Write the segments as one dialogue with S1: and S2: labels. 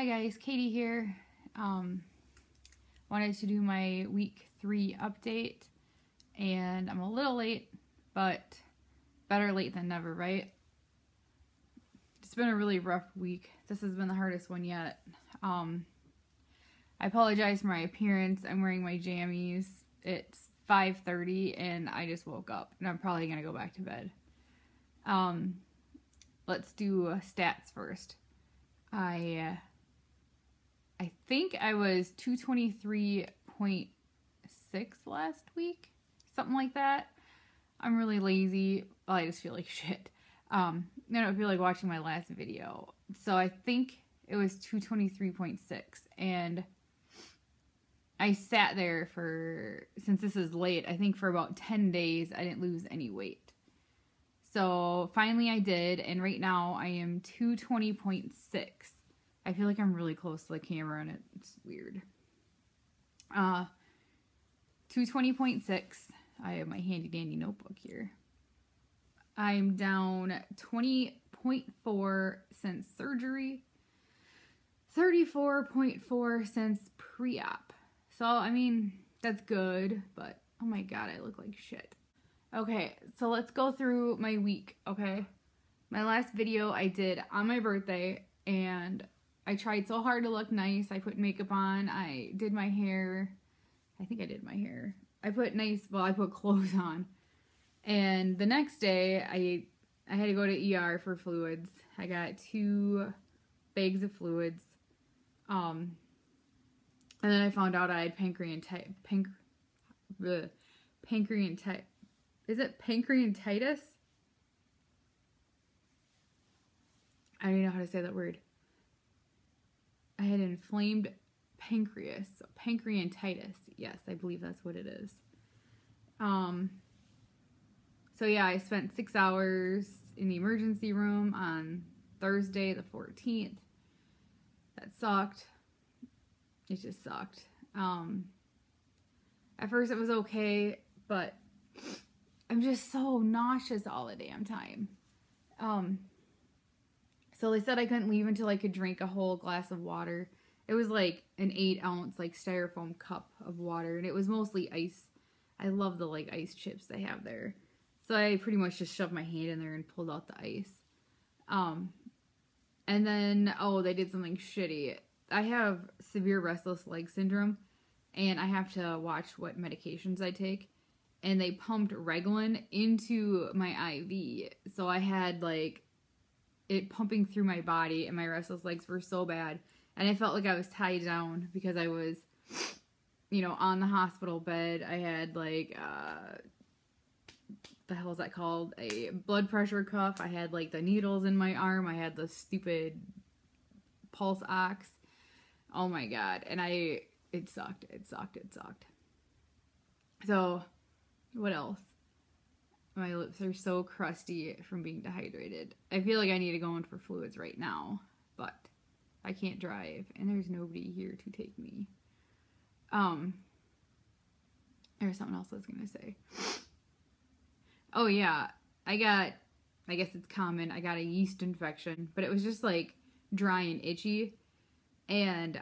S1: Hi guys, Katie here. Wanted to do my week 3 update, and I'm a little late, but better late than never, right? It's been a really rough week. This has been the hardest one yet. I apologize for my appearance. I'm wearing my jammies. It's 5:30 and I just woke up, and I'm probably gonna go back to bed. Let's do stats first. I think I was 223.6 last week, something like that. I'm really lazy. Well, I just feel like shit. I don't feel like watching my last video. So I think it was 223.6, and I sat there for, since this is late, I think for about 10 days I didn't lose any weight. So finally I did, and right now I am 220.6. I feel like I'm really close to the camera and it's weird. 220.6. I have my handy dandy notebook here. I'm down 20.4 since surgery. 34.4 since pre-op. So, I mean, that's good, but oh my god, I look like shit. Okay, so let's go through my week, okay? My last video I did on my birthday, and I tried so hard to look nice. I put makeup on. I did my hair. I think I did my hair. I put clothes on. And the next day, I had to go to ER for fluids. I got 2 bags of fluids. And then I found out I had pancreatitis. Is it pancreatitis? I don't even know how to say that word. I had inflamed pancreas, so pancreatitis. Yes, I believe that's what it is. So yeah, I spent 6 hours in the emergency room on Thursday the 14th. That sucked. It just sucked. At first it was okay, but I'm just so nauseous all the damn time. So they said I couldn't leave until I could drink a whole glass of water. It was like an 8-ounce like styrofoam cup of water, and it was mostly ice. I love the like ice chips they have there. So I pretty much just shoved my hand in there and pulled out the ice. And then, they did something shitty. I have severe restless leg syndrome, and I have to watch what medications I take. And they pumped Reglan into my IV. So I had like it pumping through my body, and my restless legs were so bad. And I felt like I was tied down because I was, on the hospital bed. I had like, the hell is that called? A blood pressure cuff. I had like the needles in my arm. I had the stupid pulse ox. Oh my god. And it sucked. It sucked. So, what else? My lips are so crusty from being dehydrated. I feel like I need to go in for fluids right now, but I can't drive, and there's nobody here to take me. There's something else I was gonna say. Oh yeah, I guess it's common, I got a yeast infection, but it was just like dry and itchy, and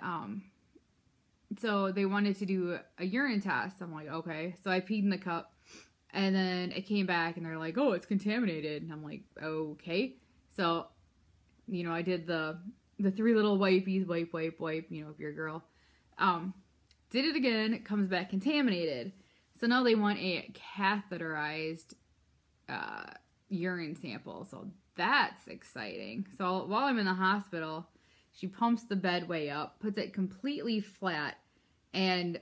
S1: so they wanted to do a urine test. I'm like, okay. So I peed in the cup, and then it came back, and they're like, oh, it's contaminated. And I'm like, okay. So, I did the 3 little wipies, wipe, if you're a girl. Did it again, it comes back contaminated. So now they want a catheterized urine sample. So that's exciting. So while I'm in the hospital, she pumps the bed way up, puts it completely flat, and,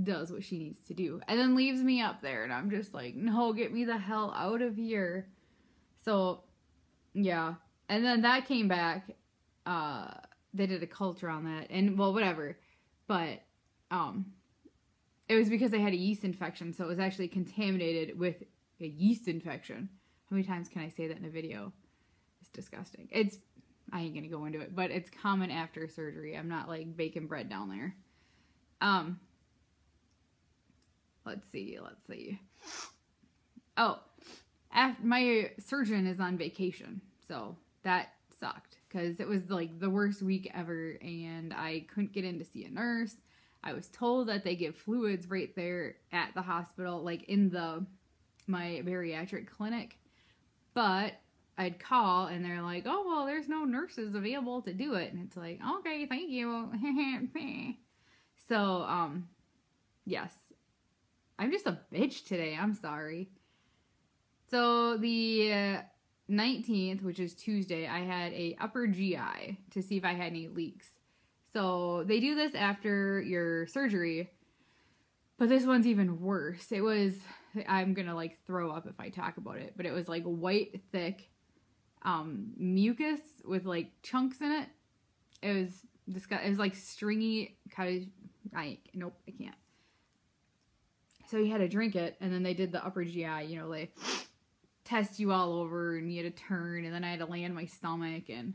S1: does what she needs to do. And then leaves me up there, and I'm just like, no, get me the hell out of here. So, yeah. And then that came back. They did a culture on that, and, whatever. But, it was because I had a yeast infection, so it was actually contaminated with a yeast infection. How many times can I say that in a video? It's disgusting. I ain't gonna go into it, but it's common after surgery. I'm not like baking bread down there. Let's see. Oh, my surgeon is on vacation, so that sucked because it was like the worst week ever, and I couldn't get in to see a nurse. I was told that they give fluids right there at the hospital, like in my bariatric clinic. But I'd call and they're like, oh, well, there's no nurses available to do it. And it's like, okay, thank you. So, yes. I'm just a bitch today. I'm sorry. So the 19th, which is Tuesday, I had a upper GI to see if I had any leaks. So they do this after your surgery, but this one's even worse. It was, I'm gonna like throw up if I talk about it, but it was like white, thick mucus with like chunks in it. It was disgusting. It was like stringy kind of. Nope, I can't. So you had to drink it, and then they did the upper GI. You know, they test you all over, and you had to turn, and then I had to lay on my stomach, and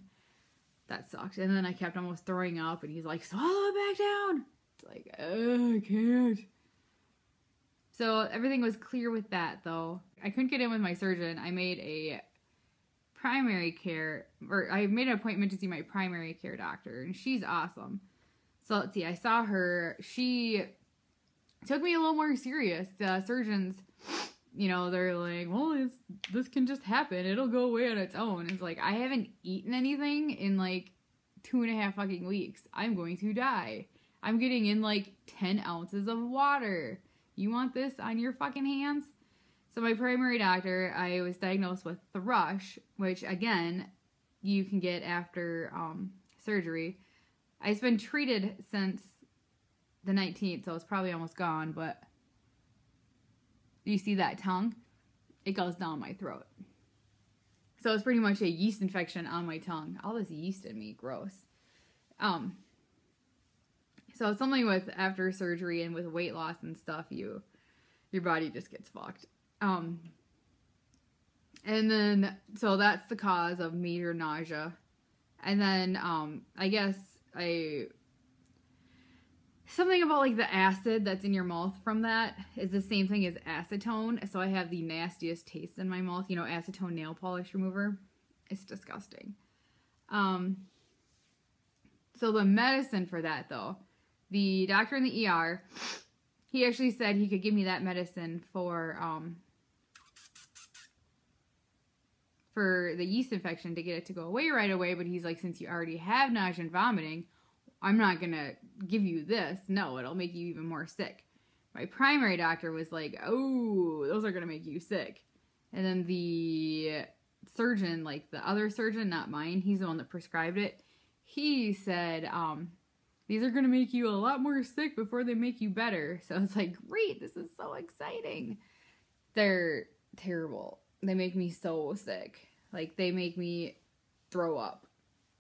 S1: that sucked. And then I kept almost throwing up, and he's like, swallow it back down. It's like, oh, I can't. So everything was clear with that, though. I couldn't get in with my surgeon. I made a primary care, or I made an appointment to see my primary care doctor, and she's awesome. So let's see, I saw her. She took me a little more serious. The surgeons, you know, they're like, well, this can just happen. It'll go away on its own. It's like, I haven't eaten anything in like 2.5 fucking weeks. I'm going to die. I'm getting in like 10 ounces of water. You want this on your fucking hands? So my primary doctor, I was diagnosed with Thrush, which again, you can get after surgery. I've been treated since the 19th, so it's probably almost gone, but you see that tongue? It goes down my throat. So it's pretty much a yeast infection on my tongue. All this yeast in me, gross. So it's something with after surgery and with weight loss and stuff, your body just gets fucked. And then, so that's the cause of major nausea. And then, I guess something about like the acid that's in your mouth from that is the same thing as acetone. So I have the nastiest taste in my mouth, you know, acetone nail polish remover. It's disgusting. So the medicine for that though, the doctor in the ER, he actually said he could give me that medicine for the yeast infection to get it to go away right away, but he's like, since you already have nausea and vomiting, I'm not gonna give you this. No, it'll make you even more sick. My primary doctor was like, oh, those are gonna make you sick. And then the surgeon, like the other surgeon, not mine, he's the one that prescribed it, he said, these are gonna make you a lot more sick before they make you better. So it's like, great, this is so exciting. They're terrible. They make me so sick. Like, they make me throw up.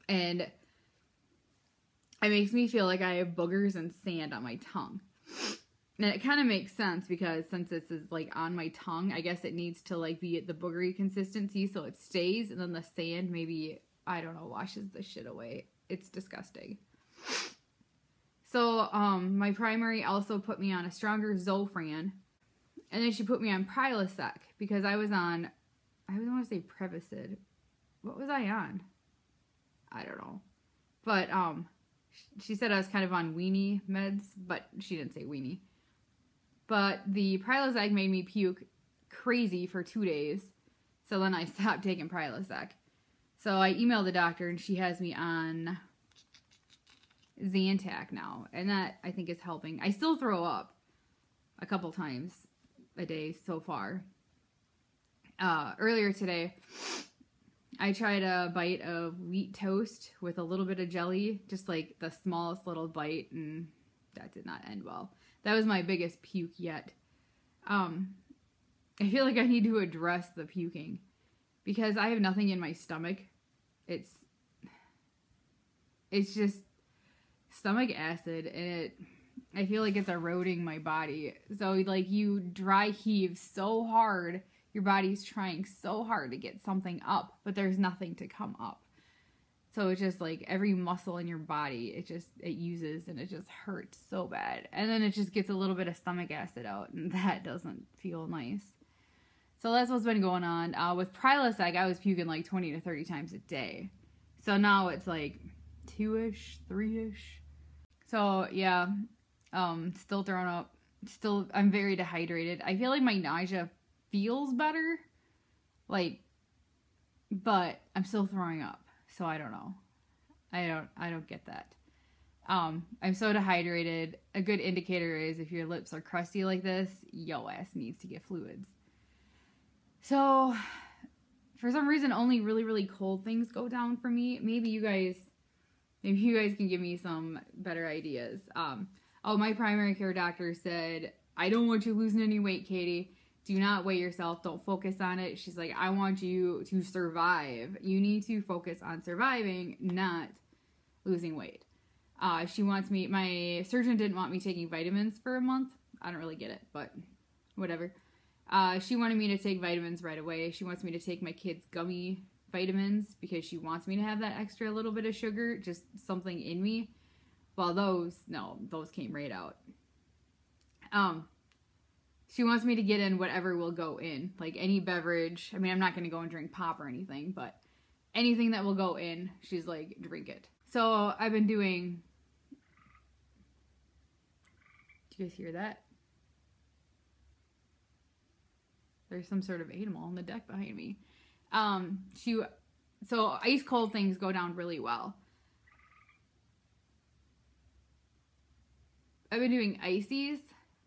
S1: And it makes me feel like I have boogers and sand on my tongue. And it kind of makes sense because since this is, like, on my tongue, I guess it needs to, like, be at the boogery consistency so it stays. And then the sand maybe, I don't know, washes the shit away. It's disgusting. So, my primary also put me on a stronger Zofran. And then she put me on Prilosec because I was on, I want to say Prevacid. What was I on? I don't know. But she said I was kind of on weenie meds, but she didn't say weenie. But the Prilosec made me puke crazy for 2 days. So then I stopped taking Prilosec. So I emailed the doctor and she has me on Zantac now. And that I think is helping. I still throw up a couple times a day so far. Earlier today, I tried a bite of wheat toast with a little bit of jelly, just like the smallest little bite, and that did not end well. That was my biggest puke yet. I feel like I need to address the puking because I have nothing in my stomach. It's just stomach acid, and I feel like it's eroding my body. So, like, you dry heave so hard, your body's trying so hard to get something up, but there's nothing to come up. So it's just like every muscle in your body, it uses, and it just hurts so bad. And then it just gets a little bit of stomach acid out, and that doesn't feel nice. So that's what's been going on. With Prilosec, I was puking like 20 to 30 times a day. So now it's like 2-ish, 3-ish. So yeah, still throwing up. Still, I'm very dehydrated. I feel like my nausea feels better, like, but I'm still throwing up. So I don't know. I don't get that. I'm so dehydrated. A good indicator is if your lips are crusty like this, yo ass needs to get fluids. So for some reason, only really, really cold things go down for me. Maybe you guys can give me some better ideas. My primary care doctor said, I don't want you losing any weight, Katie. Do not weigh yourself. Don't focus on it. She's like, I want you to survive. You need to focus on surviving, not losing weight. My surgeon didn't want me taking vitamins for a month. I don't really get it, but whatever. She wanted me to take vitamins right away. She wants me to take my kids' gummy vitamins because she wants me to have that extra little bit of sugar, just something in me. Well, those came right out. She wants me to get in whatever will go in, like any beverage. I mean, I'm not going to go and drink pop or anything, but anything that will go in, she's like, drink it. So I've been doing, do you guys hear that? There's some sort of animal on the deck behind me. So ice cold things go down really well. I've been doing ices,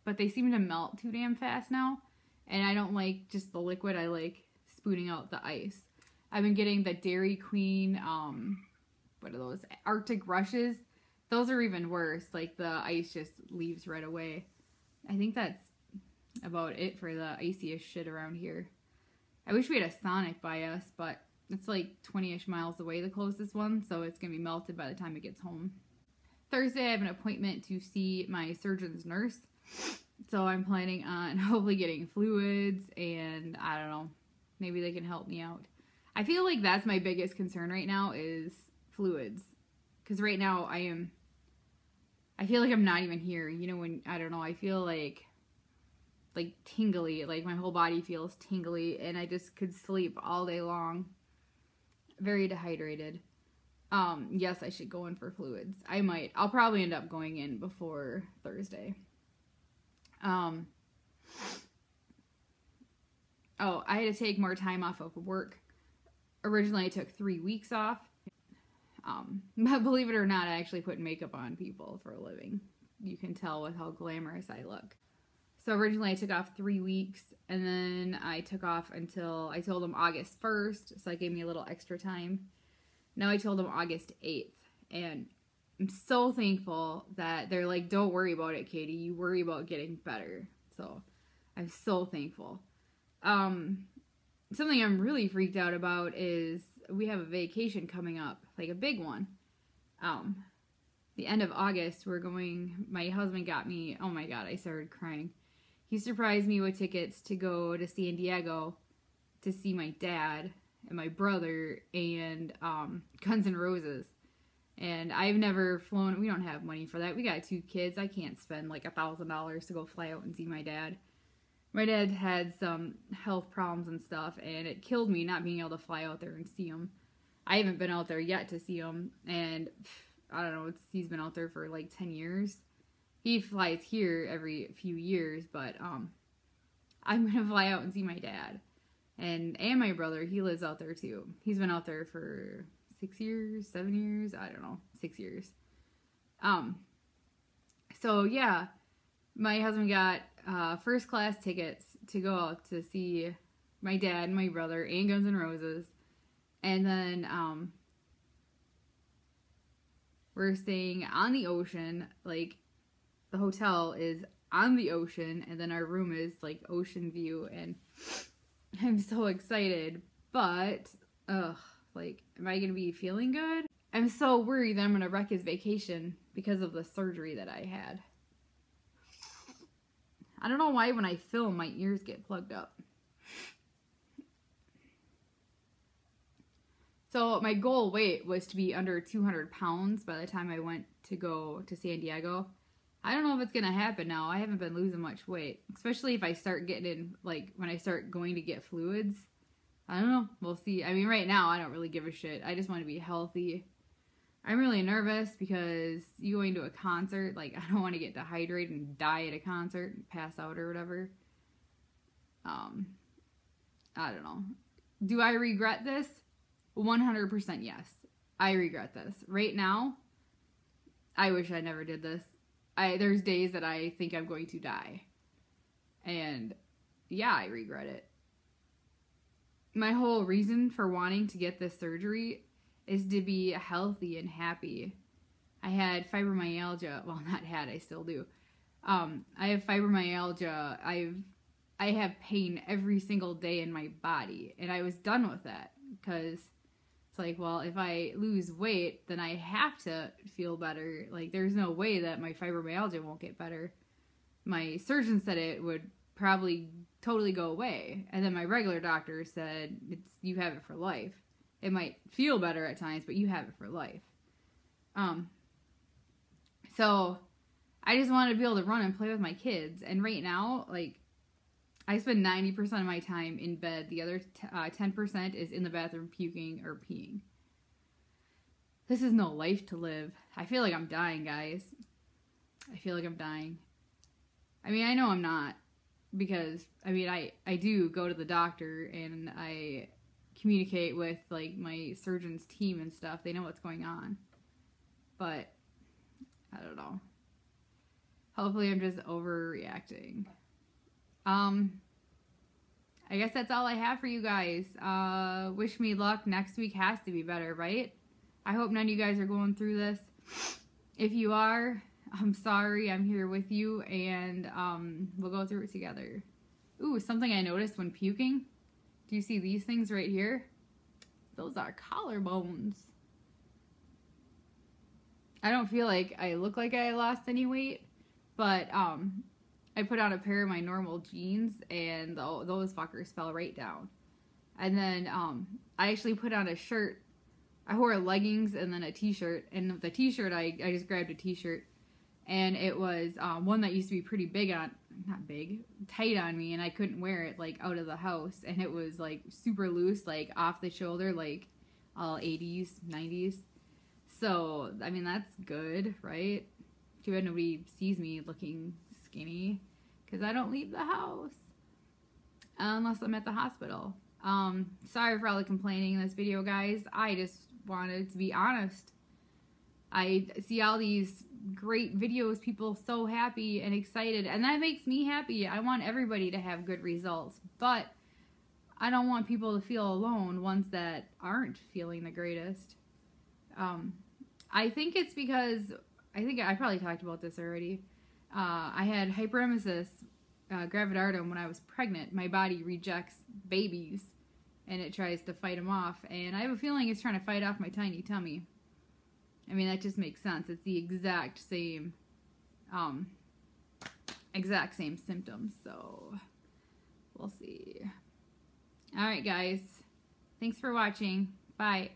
S1: but they seem to melt too damn fast now. And I don't like just the liquid. I like spooning out the ice. I've been getting the Dairy Queen, what are those? Arctic Rushes. Those are even worse. Like the ice just leaves right away. I think that's about it for the iciest shit around here. I wish we had a Sonic by us, but it's like 20-ish miles away, the closest one. So it's going to be melted by the time it gets home. Thursday, I have an appointment to see my surgeon's nurse. So I'm planning on hopefully getting fluids and I don't know, maybe they can help me out. I feel like that's my biggest concern right now is fluids. Because right now I feel like I'm not even here. You know, when, I don't know, I feel like tingly, like my whole body feels tingly and I just could sleep all day long. Very dehydrated. Yes, I should go in for fluids. I'll probably end up going in before Thursday. I had to take more time off of work. Originally, I took 3 weeks off. But believe it or not, I actually put makeup on people for a living. You can tell with how glamorous I look. So originally I took off 3 weeks, and then I took off until, I told them August 1st, so that gave me a little extra time. Now I told them August 8th, and I'm so thankful that they're like, don't worry about it, Katie. You worry about getting better. So I'm so thankful. Something I'm really freaked out about is we have a vacation coming up, like a big one. The end of August, my husband got me, oh my God, I started crying. He surprised me with tickets to go to San Diego to see my dad and my brother and Guns N' Roses. And I've never flown. We don't have money for that. We got 2 kids. I can't spend like $1,000 to go fly out and see my dad. My dad had some health problems and stuff, and it killed me not being able to fly out there and see him. I haven't been out there yet to see him, and I don't know, he's been out there for like 10 years. He flies here every few years, but I'm going to fly out and see my dad. And my brother, he lives out there too. He's been out there for 6 years, 7 years, I don't know, 6 years. So yeah, my husband got first class tickets to go out to see my dad and my brother and Guns N' Roses. And then we're staying on the ocean, like the hotel is on the ocean, and then our room is like ocean view, and I'm so excited, but like, am I gonna be feeling good? I'm so worried that I'm gonna wreck his vacation because of the surgery that I had. I don't know why when I film my ears get plugged up. So my goal weight was to be under 200 pounds by the time I went to go to San Diego. I don't know if it's going to happen now. I haven't been losing much weight, especially if I start getting in, like when I start going to get fluids. I don't know. We'll see. I mean, right now, I don't really give a shit. I just want to be healthy. I'm really nervous because you going to a concert, like, I don't want to get dehydrated and die at a concert and pass out or whatever. I don't know. Do I regret this? 100% yes. I regret this. Right now, I wish I never did this. There's days that I think I'm going to die. And yeah, I regret it. My whole reason for wanting to get this surgery is to be healthy and happy. I had fibromyalgia. Well, not had, I still do. I have fibromyalgia. I have pain every single day in my body. And I was done with that because it's like, well, if I lose weight, then I have to feel better. Like, there's no way that my fibromyalgia won't get better. My surgeon said it would probably totally go away. And then my regular doctor said, you have it for life. It might feel better at times, but you have it for life. So I just wanted to be able to run and play with my kids. And right now, like, I spend 90% of my time in bed. The other 10% is in the bathroom puking or peeing. This is no life to live. I feel like I'm dying, guys. I feel like I'm dying. I mean, I know I'm not. Because, I mean, I do go to the doctor and I communicate with, like, my surgeon's team and stuff. They know what's going on. But, I don't know. Hopefully I'm just overreacting. I guess that's all I have for you guys. Wish me luck. Next week has to be better, right? I hope none of you guys are going through this. If you are, I'm sorry. I'm here with you, and we'll go through it together. Ooh, something I noticed when puking. Do you see these things right here? Those are collarbones. I don't feel like I look like I lost any weight, but I put on a pair of my normal jeans, and those fuckers fell right down. And then I actually put on a shirt. I wore leggings and then a t-shirt, and the t-shirt, I just grabbed a t-shirt, and it was one that used to be pretty big on, not big, tight on me, and I couldn't wear it, like, out of the house, and it was, like, super loose, like, off the shoulder, like, all 80s, 90s. So, I mean, that's good, right? Too bad nobody sees me looking skinny, because I don't leave the house unless I'm at the hospital. Sorry for all the complaining in this video, guys. I just wanted to be honest. I see all these great videos, people so happy and excited, and that makes me happy. I want everybody to have good results, but I don't want people to feel alone, ones that aren't feeling the greatest. I think it's because, I probably talked about this already. I had hyperemesis gravidarum when I was pregnant. My body rejects babies, and it tries to fight them off. And I have a feeling it's trying to fight off my tiny tummy. I mean, that just makes sense. It's the exact same symptoms. So, we'll see. Alright, guys. Thanks for watching. Bye.